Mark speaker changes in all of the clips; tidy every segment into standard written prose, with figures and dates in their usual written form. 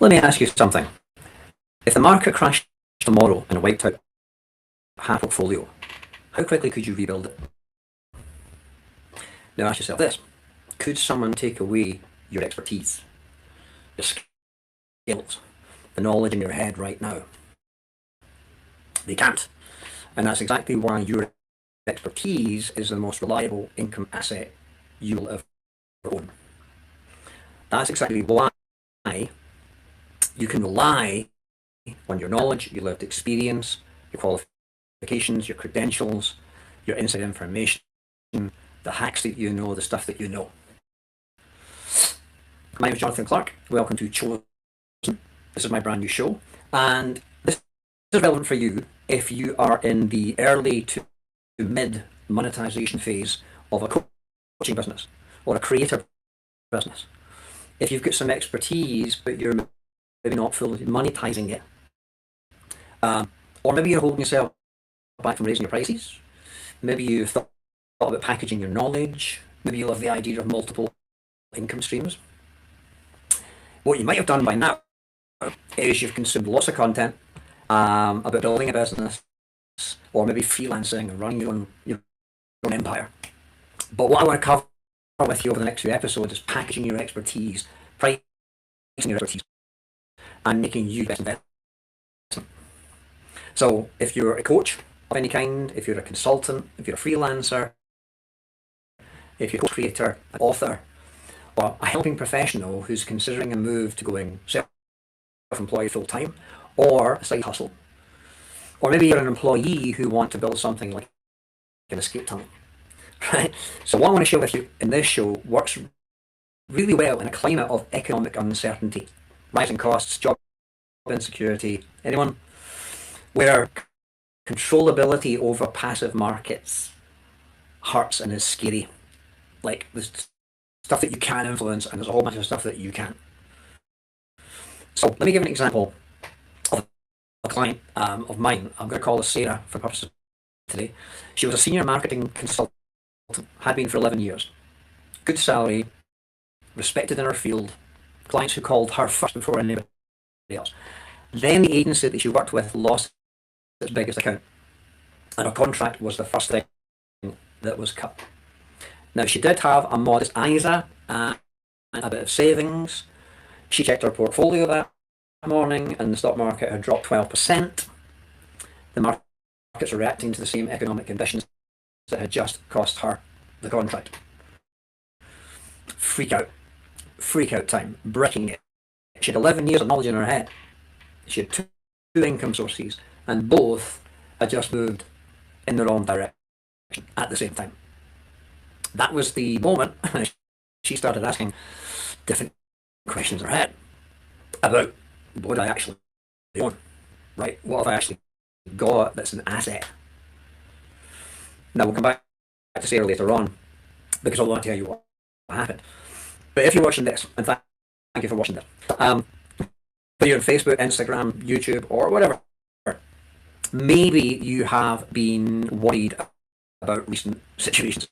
Speaker 1: Let me ask you something. If the market crashed tomorrow and wiped out half portfolio, how quickly could you rebuild it? Now ask yourself this. Could someone take away your expertise, your skills, the knowledge in your head right now? They can't. And that's exactly why your expertise is the most reliable income asset you will ever own. That's exactly why you can rely on your knowledge, your lived experience, your qualifications, your credentials, your inside information, the hacks that you know, the stuff that you know. My name is Jonathan Clark. Welcome to Chosen. This is my brand new show, and this is relevant for you if you are in the early to mid monetization phase of a coaching business or a creator business. If you've got some expertise but you're maybe not fully monetizing it, or maybe you're holding yourself back from raising your prices, maybe you've thought about packaging your knowledge, maybe you love the idea of multiple income streams. What you might have done by now is you've consumed lots of content about building a business, or maybe freelancing and running your own empire. But what I want to cover with you over the next few episodes is packaging your expertise, pricing your expertise, and making you best investment. So if you're a coach of any kind, if you're a consultant, if you're a freelancer, if you're a creator, an author, or a helping professional who's considering a move to going self-employed full-time, or a side hustle, or maybe you're an employee who want to build something like an escape tunnel, right? So what I want to share with you in this show works really well in a climate of economic uncertainty, rising costs, job insecurity, anyone? Where controllability over passive markets hurts and is scary. Like there's stuff that you can influence and there's a whole bunch of stuff that you can't. So let me give an example of a client of mine. I'm going to call her Sarah for purposes today. She was a senior marketing consultant, had been for 11 years. Good salary, respected in her field, clients who called her first before anybody else. Then the agency that she worked with lost its biggest account, and her contract was the first thing that was cut. Now she did have a modest ISA and a bit of savings. She checked her portfolio that morning and the stock market had dropped 12%. The markets were reacting to the same economic conditions that had just cost her the contract. Freak out time, breaking it. She had 11 years of knowledge in her head. She had two income sources, and both had just moved in the wrong direction at the same time. That was the moment she started asking different questions in her head about what I actually own, right? What have I actually got that's an asset? Now we'll come back to Sarah later on because I want to tell you what happened. But if you're watching this, and thank you for watching this, whether you're on Facebook, Instagram, YouTube, or whatever, maybe you have been worried about recent situations,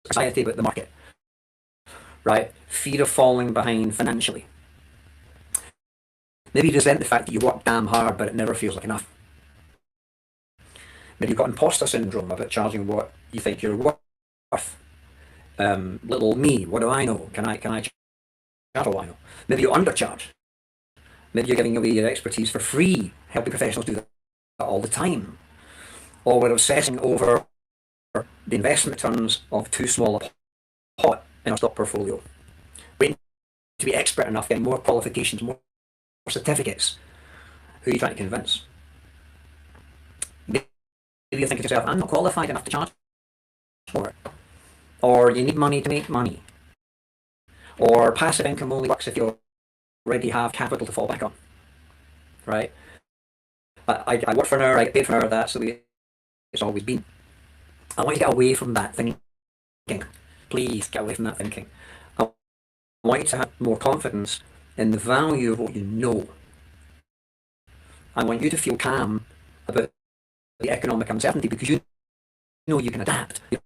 Speaker 1: anxiety about the market, right? Fear of falling behind financially. Maybe you resent the fact that you work damn hard, but it never feels like enough. Maybe you've got imposter syndrome about charging what you think you're worth. Little me, what do I know? Can I charge what I know? Maybe you undercharge. Maybe you're giving away your expertise for free. Helping professionals do that all the time. Or we're obsessing over the investment returns of too small a pot in our stock portfolio. Waiting to be expert enough, getting more qualifications, more certificates. Who are you trying to convince? Maybe you're thinking to yourself, I'm not qualified enough to charge for it. Or you need money to make money. Or passive income only works if you already have capital to fall back on, right? I work for her, I get paid for her, that's the way it's always been. I want you to get away from that thinking. Please get away from that thinking. I want you to have more confidence in the value of what you know. I want you to feel calm about the economic uncertainty because you know you can adapt. You're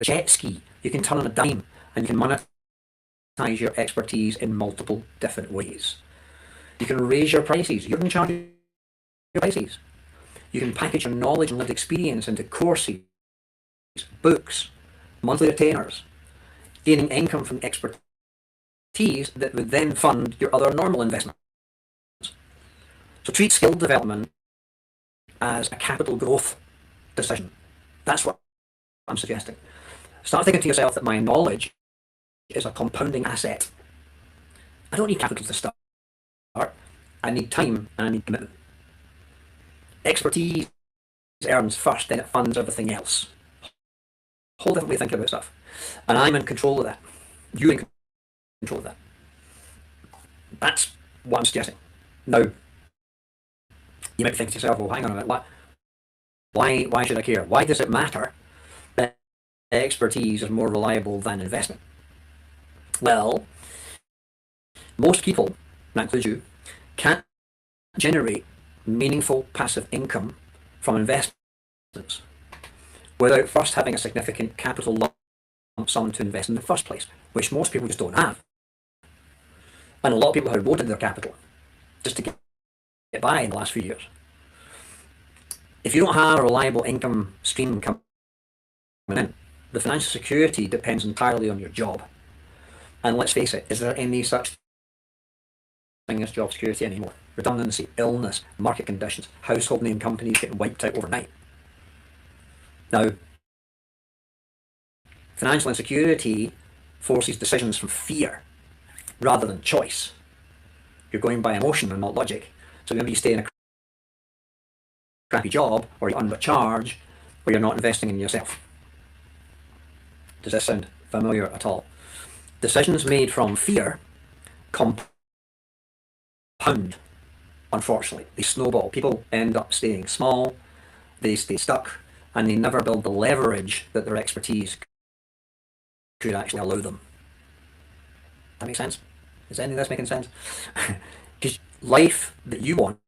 Speaker 1: a jet ski, you can turn on a dime and you can monetize your expertise in multiple different ways. You can raise your prices. You're in charge of your prices. You can package your knowledge and lived experience into courses, books, monthly retainers, gaining income from expertise that would then fund your other normal investments. So treat skill development as a capital growth decision. That's what I'm suggesting. Start thinking to yourself that my knowledge is a compounding asset. I don't need capital to start. I need time and I need commitment. Expertise earns first, then it funds everything else. Whole different way of thinking about stuff. And I'm in control of that. You're in control of that. That's what I'm suggesting. Now, you might be thinking to yourself, well, hang on a minute, why should I care? Why does it matter that expertise is more reliable than investment? Well, most people, that includes you, can't generate meaningful passive income from investments without first having a significant capital lump sum to invest in the first place, which most people just don't have. And a lot of people have eroded their capital just to get by in the last few years. If you don't have a reliable income stream coming in, the financial security depends entirely on your job. And let's face it, is there any such thing as job security anymore? Redundancy, illness, market conditions, household name companies getting wiped out overnight. Now, financial insecurity forces decisions from fear rather than choice. You're going by emotion and not logic. So maybe you stay in a crappy job, or you're undercharged, or you're not investing in yourself. Does this sound familiar at all? Decisions made from fear compound, unfortunately. They snowball. People end up staying small, they stay stuck, and they never build the leverage that their expertise could actually allow them. That makes sense? Is any of this making sense? Because life that you want,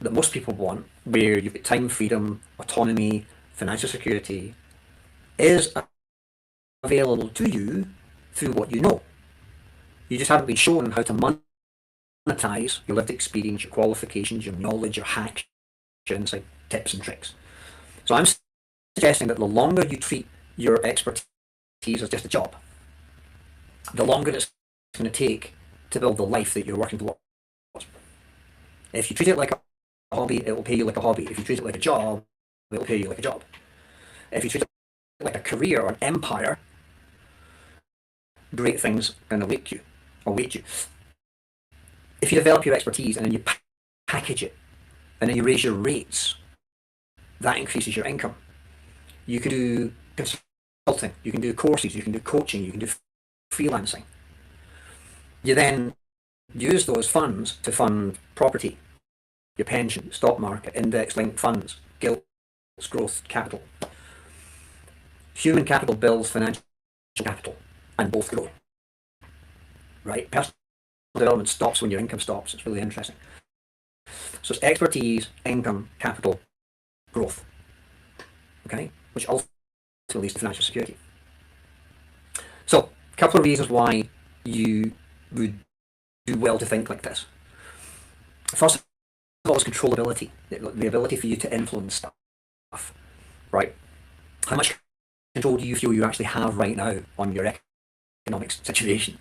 Speaker 1: that most people want, where you've got time, freedom, autonomy, financial security, is available to you through what you know. You just haven't been shown how to monetize your lived experience, your qualifications, your knowledge, your hacks, your insight, tips and tricks. So I'm suggesting that the longer you treat your expertise as just a job, the longer it's going to take to build the life that you're working towards. If you treat it like a hobby, it will pay you like a hobby. If you treat it like a job, it will pay you like a job. If you treat it like a career or an empire, great things are going to await you. If you develop your expertise and then you package it, and then you raise your rates, that increases your income. You can do consulting, you can do courses, you can do coaching, you can do freelancing. You then use those funds to fund property, your pension, stock market, index-linked funds, gilts, growth, capital. Human capital builds financial capital, and both grow. Right? Personal development stops when your income stops. It's really interesting. So it's expertise, income, capital, growth. Okay? Which ultimately leads to financial security. So, a couple of reasons why you would do well to think like this. First of all is controllability, the ability for you to influence stuff. Right? How much control do you feel you actually have right now on your economic situation?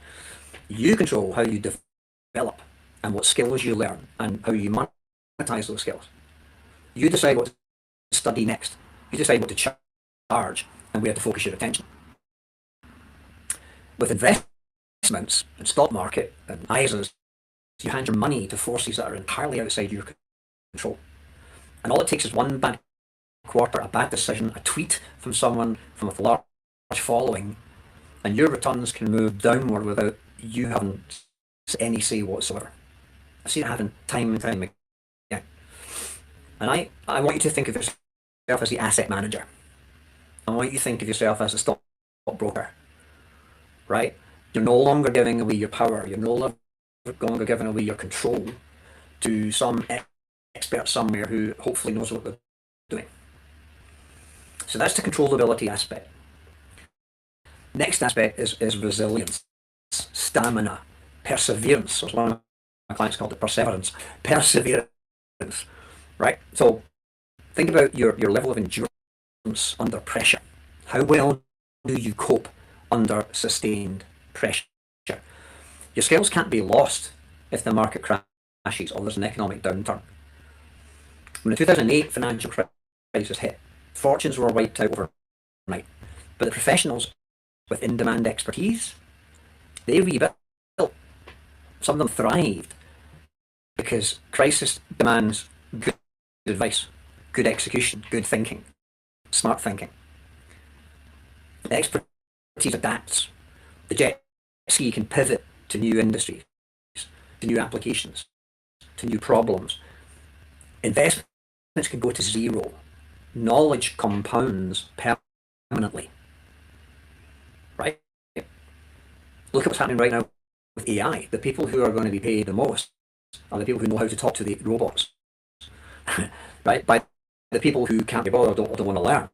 Speaker 1: You control how you develop and what skills you learn and how you monetize those skills. You decide what to study next. You decide what to charge and where to focus your attention. With investments and stock market and ISAs, you hand your money to forces that are entirely outside your control. And all it takes is one bad quarter, a bad decision, a tweet from someone from a large following, and your returns can move downward without you having any say whatsoever. I've seen it happen time and time again. And I want you to think of yourself as the asset manager. I want you to think of yourself as a stockbroker, right? You're no longer giving away your power. You're no longer giving away your control to some expert somewhere who hopefully knows what they're doing. So that's the controllability aspect. Next aspect is resilience, stamina, perseverance. There's one of clients called it perseverance. Perseverance, right? So think about your level of endurance under pressure. How well do you cope under sustained pressure? Your skills can't be lost if the market crashes or there's an economic downturn. When the 2008 financial crisis hit, fortunes were wiped out overnight. But the professionals with in-demand expertise, they rebuilt. Some of them thrived because crisis demands good advice, good execution, good thinking, smart thinking. Expertise adapts. The jet ski can pivot to new industries, to new applications, to new problems. Investments can go to zero. Knowledge compounds permanently. Right? Look at what's happening right now with AI. The people who are going to be paid the most are the people who know how to talk to the robots. Right? By the people who can't be bothered or don't want to learn.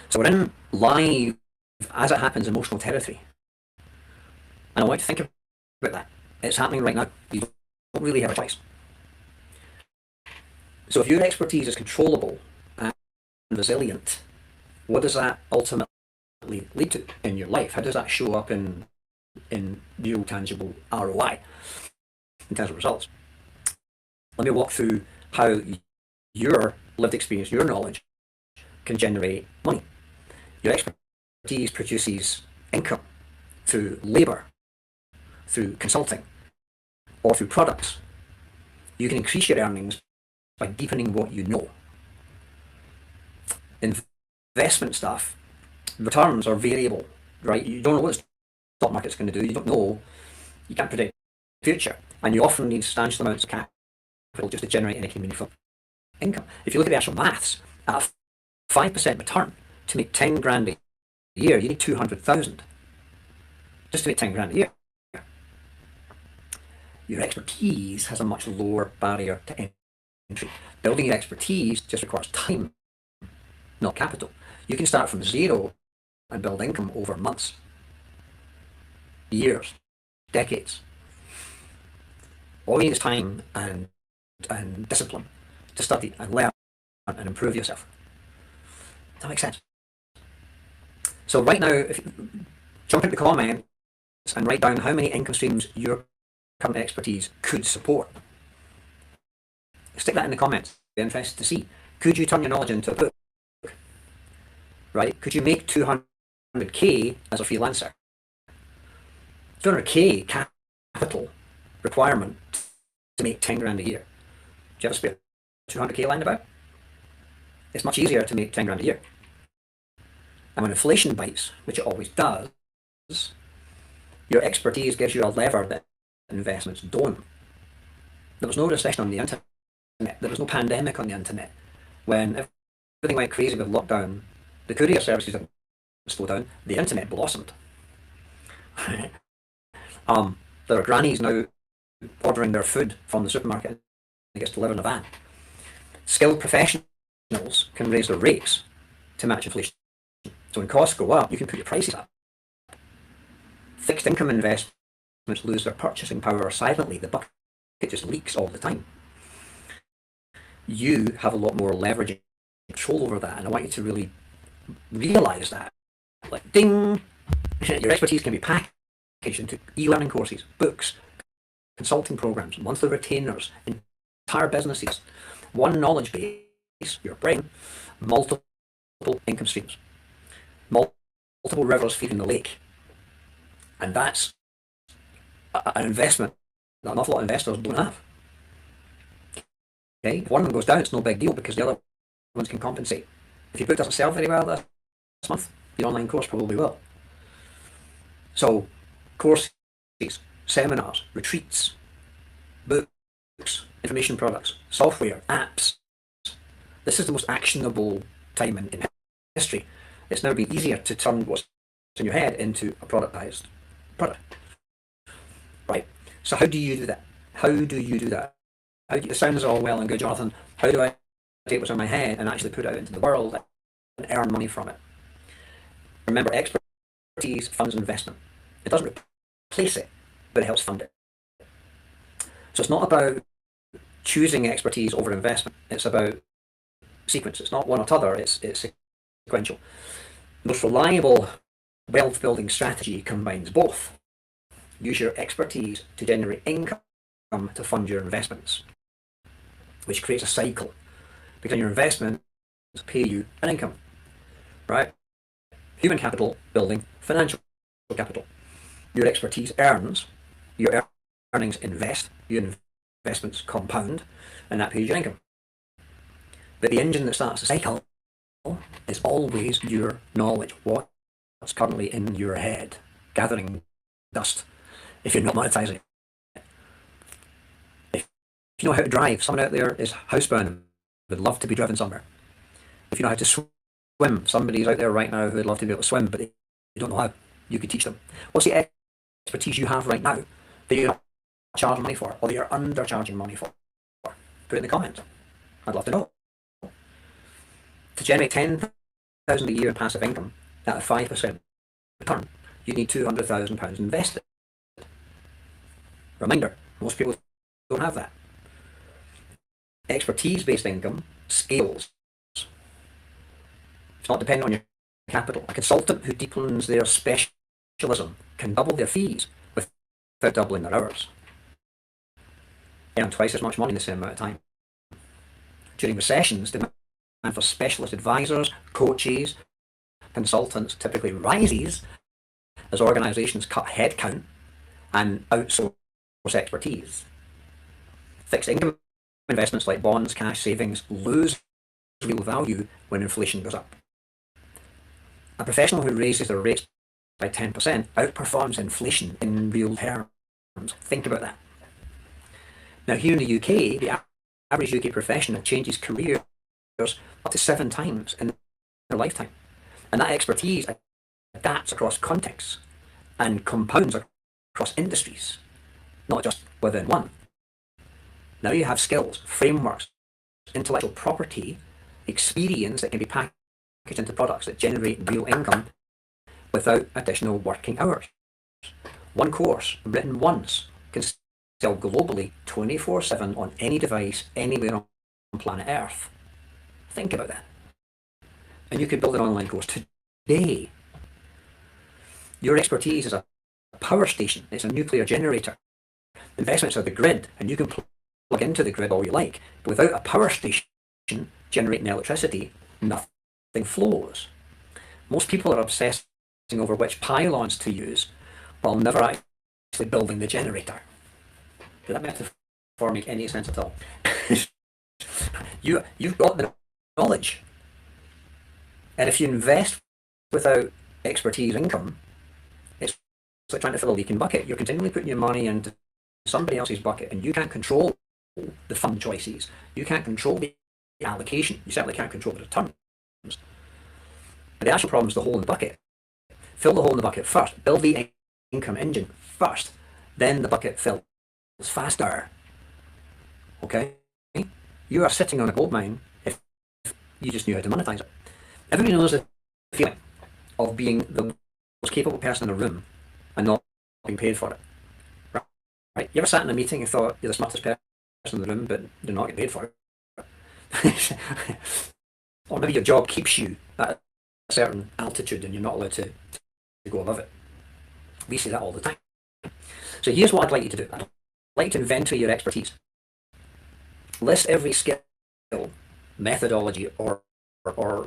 Speaker 1: So we're in live, as it happens, emotional territory. And I want you to think about that. It's happening right now. You don't really have a choice. So if your expertise is controllable and resilient, what does that ultimately lead to in your life? How does that show up in real tangible ROI, in terms of results? Let me walk through how your lived experience, your knowledge, can generate money. Your expertise produces income through labour, through consulting, or through products. You can increase your earnings by deepening what you know. Investment stuff, returns are variable, right? You don't know what the stock market's going to do. You don't know. You can't predict the future. And you often need substantial amounts of capital just to generate any meaningful income. If you look at the actual maths, at a 5% return, to make 10 grand a year, you need 200,000 just to make 10 grand a year. Your expertise has a much lower barrier to entry. Building your expertise just requires time, not capital. You can start from zero and build income over months, years, decades. All you need is time and discipline to study and learn and improve yourself. Does that make sense? So right now, if you jump into the comments and write down how many income streams your current expertise could support. Stick that in the comments. Be interested to see. Could you turn your knowledge into a book? Right? Could you make 200k as a freelancer? 200k capital requirement to make 10 grand a year. Do you have a spare 200k lying about? It's much easier to make 10 grand a year. And when inflation bites, which it always does, your expertise gives you a lever that investments don't. There was no recession on the internet. There was no pandemic on the internet. When everything went crazy with lockdown, the courier services didn't slow down. The internet blossomed. There are grannies now ordering their food from the supermarket and it gets delivered in a van. Skilled professionals can raise their rates to match inflation. So when costs go up, you can put your prices up. Fixed income investments lose their purchasing power silently. The bucket just leaks all the time. You have a lot more leverage and control over that, and I want you to really realize that. Like, ding! Your expertise can be packaged into e-learning courses, books, consulting programs, monthly retainers, entire businesses, one knowledge base, your brain, multiple income streams, multiple rivers feeding the lake. And that's an investment that an awful lot of investors don't have. Okay? If one of them goes down, it's no big deal because the other ones can compensate. If your book doesn't sell very well this month, your online course probably will. So, courses, seminars, retreats, books, information products, software, apps. This is the most actionable time in history. It's never been easier to turn what's in your head into a productized product. Right? So how do you do that? How do you do that? It sounds all well and good, Jonathan. How do I take what's in my head and actually put it out into the world and earn money from it? Remember, expertise funds investment. It doesn't replace it, but it helps fund it. So it's not about choosing expertise over investment. It's about sequence. It's not one or t'other, it's sequential. The most reliable wealth building strategy combines both. Use your expertise to generate income to fund your investments, which creates a cycle, because your investments pay you an income, right? Human capital building financial capital. Your expertise earns, your earnings invest, your investments compound, and that pays your income. But the engine that starts the cycle is always your knowledge, what's currently in your head, gathering dust. If you're not monetizing it, if you know how to drive, someone out there is housebound and would love to be driven somewhere. If you know how to swim, somebody's out there right now who would love to be able to swim, but they don't know how. You could teach them. What's the expertise you have right now that you're not charging money for, or that you're undercharging money for? Put it in the comments. I'd love to know. To generate £10,000 a year in passive income at a 5% return, you need £200,000 invested. Reminder, most people don't have that. Expertise-based income scales. It's not dependent on your capital. A consultant who deepens their specialism can double their fees without doubling their hours. They earn twice as much money in the same amount of time. During recessions, demand for specialist advisors, coaches, consultants typically rises as organizations cut headcount and outsource expertise. Fixed income investments like bonds, cash, savings lose real value when inflation goes up. A professional who raises their rates by 10% outperforms inflation in real terms. Think about that. Now, here in the UK, the average UK professional changes careers up to 7 times in their lifetime. And that expertise adapts across contexts and compounds across industries, not just within one. Now you have skills, frameworks, intellectual property, experience that can be packaged into products that generate real income without additional working hours. One course, written once, can sell globally 24/7 on any device, anywhere on planet Earth. Think about that. And you could build an online course today. Your expertise is a power station. It's a nuclear generator. Investments are the grid, and you can plug into the grid all you like. But without a power station generating electricity, nothing flows. Most people are obsessing over which pylons to use while never actually building the generator. Did that metaphor make any sense at all? You've got the knowledge. And if you invest without expertise income, it's like trying to fill a leaking bucket. You're continually putting your money into somebody else's bucket, and you can't control the fund choices. You can't control the allocation. You certainly can't control the returns. But the actual problem is the hole in the bucket. Fill the hole in the bucket first. Build the income engine first. Then the bucket fills faster. Okay? You are sitting on a gold mine if you just knew how to monetize it. Everybody knows the feeling of being the most capable person in the room and not being paid for it. Right? You ever sat in a meeting and thought you're the smartest person in the room, but they're not getting paid for it? Or maybe your job keeps you at a certain altitude and you're not allowed to go above it. We see that all the time. So here's what I'd like you to do. I'd like to inventory your expertise. List every skill, methodology, or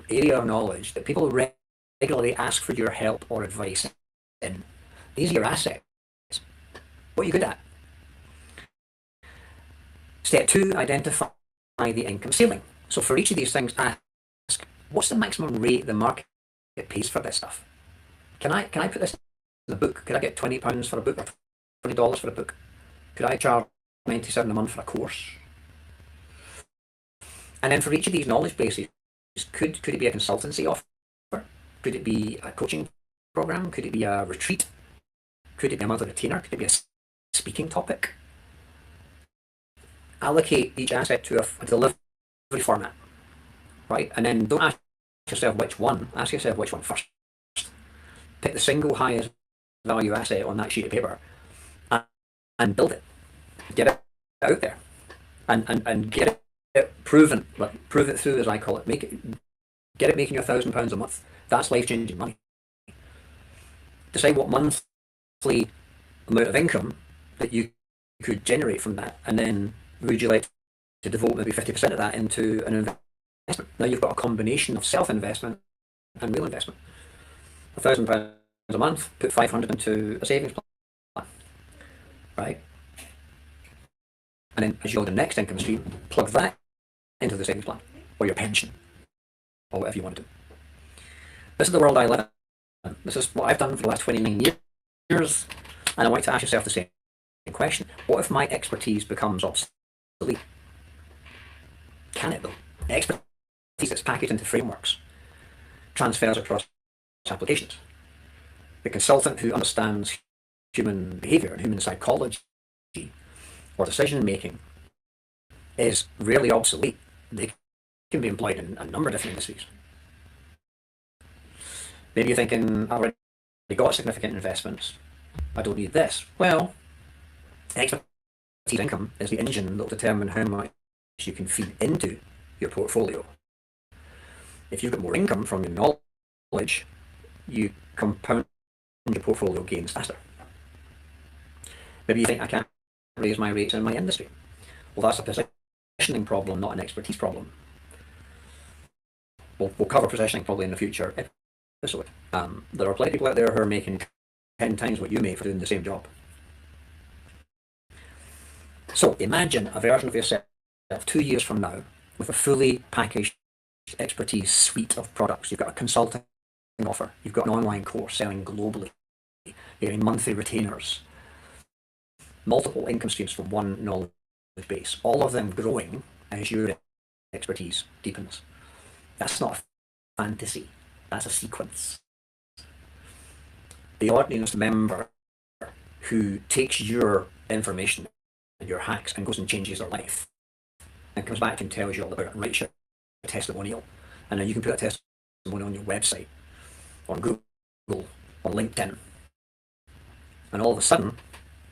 Speaker 1: area of knowledge that people regularly ask for your help or advice in. These are your assets. What are you good at? Step 2, identify the income ceiling. So for each of these things, ask, what's the maximum rate the market pays for this stuff? Can I put this in a book? Could I get £20 for a book, or $20 for a book? Could I charge $97 a month for a course? And then for each of these knowledge bases, could it be a consultancy offer? Could it be a coaching program? Could it be a retreat? Could it be a monthly retainer? Could it be a speaking topic? Allocate each asset to a delivery format, right? And then don't ask yourself which one. Ask yourself which one first. Pick the single highest value asset on that sheet of paper and build it. Get it out there and get it proven, like prove it through, as I call it. Get it making you £1,000 a month. That's life-changing money. Decide what monthly amount of income that you could generate from that, and then would you like to devote maybe 50% of that into an investment? Now you've got a combination of self-investment and real investment. £1,000 a month, put 500 into a savings plan, right? And then as you build the next income stream, plug that into the savings plan or your pension or whatever you want to do. This is the world I live in. This is what I've done for the last 29 years, and I want you to ask yourself the same question. What if my expertise becomes obsolete? Can it though? Expertise that's packaged into frameworks transfers across applications. The consultant who understands human behavior and human psychology or decision making is rarely obsolete. They can be employed in a number of different industries. Maybe you're thinking, I've already got significant investments, I don't need this. Well, expertise income is the engine that will determine how much you can feed into your portfolio. If you've got more income from your knowledge, you compound your portfolio gains faster. Maybe you think, I can't raise my rates in my industry. Well, that's a positioning problem, not an expertise problem. We'll cover positioning probably in the future episode. There are plenty of people out there who are making 10 times what you make for doing the same job. So imagine a version of yourself 2 years from now with a fully packaged expertise suite of products. You've got a consulting offer, you've got an online course selling globally, you're getting monthly retainers, multiple income streams from one knowledge base, all of them growing as your expertise deepens. That's not a fantasy, that's a sequence. The audience member who takes your information and your hacks and goes and changes their life and comes back and tells you all about it and writes you a testimonial, and then you can put a testimonial on your website, on Google, on LinkedIn, and all of a sudden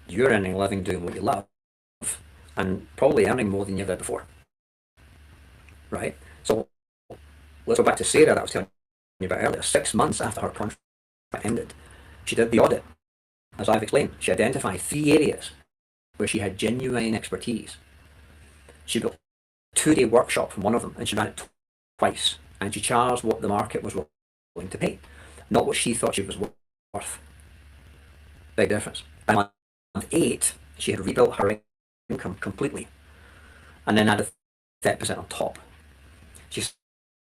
Speaker 1: you're earning a living doing what you love and probably earning more than you did before, right? So let's go back to Sarah that I was telling you about earlier. 6 months after her contract ended, she did the audit. As I've explained, she identified 3 areas where she had genuine expertise. She built a 2-day workshop from one of them, and she ran it twice, and she charged what the market was willing to pay, not what she thought she was worth. Big difference. By month 8, she had rebuilt her income completely, and then added 30% on top. She set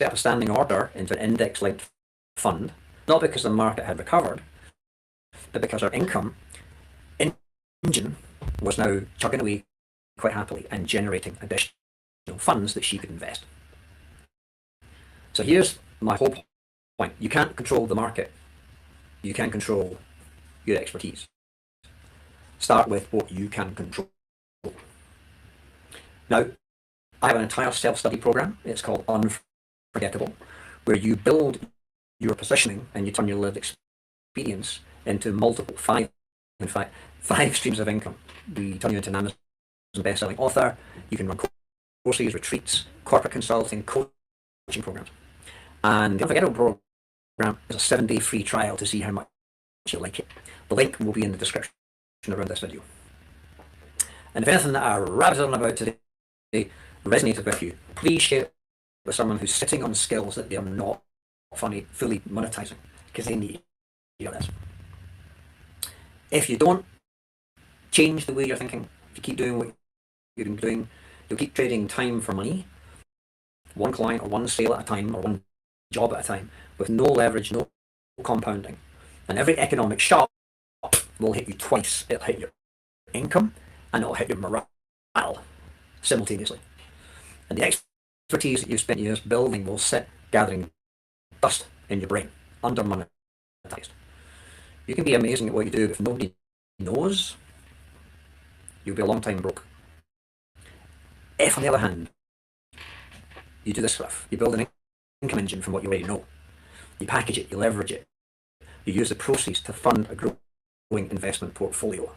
Speaker 1: up a standing order into an index-linked fund, not because the market had recovered, but because her income engine was now chugging away quite happily and generating additional funds that she could invest. So here's my whole point. You can't control the market. You can control your expertise. Start with what you can control. Now, I have an entire self-study program. It's called Unforgettable, where you build your positioning and you turn your lived experience into multiple, 5 streams of income. We turn you into an Amazon best-selling author. You can run courses, retreats, corporate consulting, coaching programs. And the Unforgettable program is a 7-day free trial to see how much you like it. The link will be in the description around this video. And if anything that I rabbited on about today resonated with you, please share it with someone who's sitting on skills that they are not fully monetizing, because they need to hear this. If you don't change the way you're thinking, if you keep doing what you've been doing, you'll keep trading time for money, one client or one sale at a time or one job at a time, with no leverage, no compounding. And every economic shock will hit you twice. It'll hit your income and it'll hit your morale simultaneously. And the expertise that you've spent years building will sit gathering dust in your brain, under-monetized. You can be amazing at what you do, but if nobody knows, you'll be a long time broke. If, on the other hand, you do this stuff, you build an income engine from what you already know, you package it, you leverage it, you use the proceeds to fund a growing investment portfolio,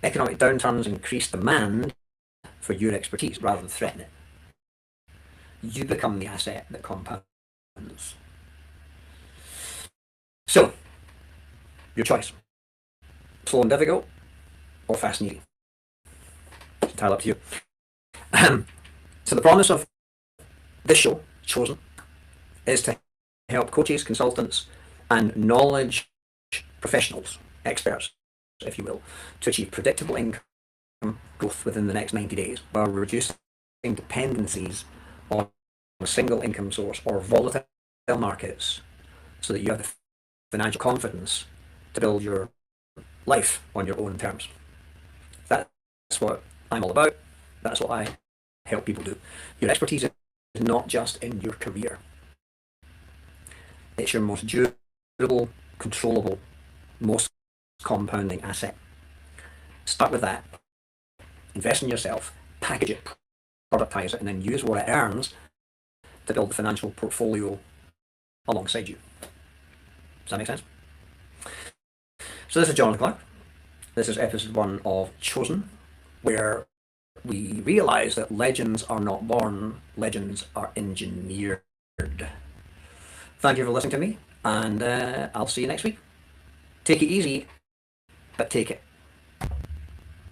Speaker 1: economic downturns increase demand for your expertise rather than threaten it. You become the asset that compounds. So, your choice. Slow and difficult, or fast and easy. It's entirely up to you. So the promise of this show, Chosen, is to help coaches, consultants, and knowledge professionals, experts, if you will, to achieve predictable income growth within the next 90 days while reducing dependencies on a single income source or volatile markets, so that you have the financial confidence to build your life on your own terms. That's what I'm all about. That's what I help people do. Your expertise is not just in your career. It's your most durable, controllable, most compounding asset. Start with that. Invest in yourself, package it, productize it, and then use what it earns to build the financial portfolio alongside you. Does that make sense? So this is Jonathan Clark. This is episode 1 of Chosen, where we realise that legends are not born, legends are engineered. Thank you for listening to me, and I'll see you next week. Take it easy, but take it.